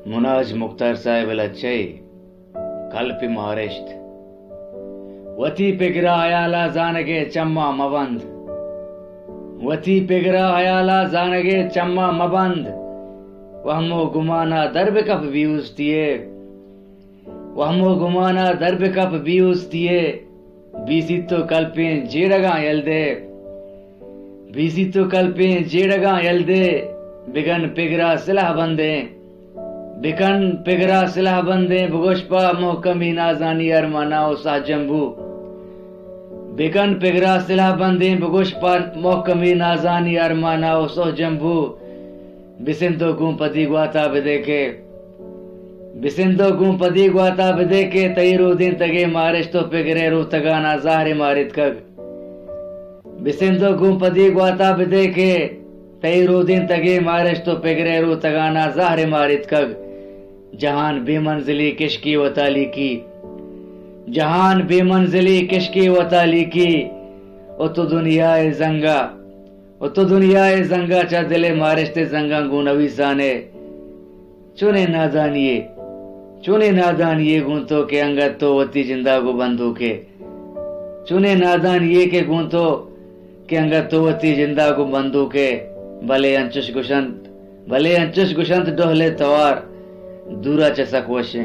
मुनाज मुख्तार साहेब लच्छई clip मारिश्त वती पिगरा अयाला जानगे चम्मा मबंद वती पिगरा अयाला जानगे चम्मा मबंद वहमो गुमाना दरब cup बियूस्तिये वहमो गुमाना दरब cup बियूस्तिये बीसितो कल्पें जेड़गा यल्दे बीसितो कल्पें जेड़गा यल्दे begin पिगरा सिलाह बंदे बिकन पिगरा सिलाह बंदे बगोशपा मोहकमी नाजानी अरमाना सा जम्बू बिकन पिगरा सिलाह बंदे बगोशपा मोहकमी नाजानी अरमाना सो जम्बू बिसिंतो गुं पदी ग्वाता बिदेके बिसिंतो गुं पदी ग्वाता बिदेके तईरो दिन तगे मारिश तो पिगरे रू तगाना ज़ाहरे मारित कग बिसिंतो गुं पदी ग्वाता बिदेके तईरो दिन तगे मारिश तो पिगरे रू तगाना ज़ाहरे मारित कग जहान बेमंजिली किश्की वताली की जहान बेमंजिली किश्की वताली की ओ तो दुनियाए जंगा ओ तो दुनियाए जंगा चा दिले मारिश्ते जंगा गुनवी जाने चुने नादानिये गुंतो के अंगत तो वती जिंदा गो बंदूके चुने नादानिये के गुंतो के अंगत तो वती जिंदा गो बंदूके भले अंचुश गुशंत डोहले तवार दूरा चसक वशे।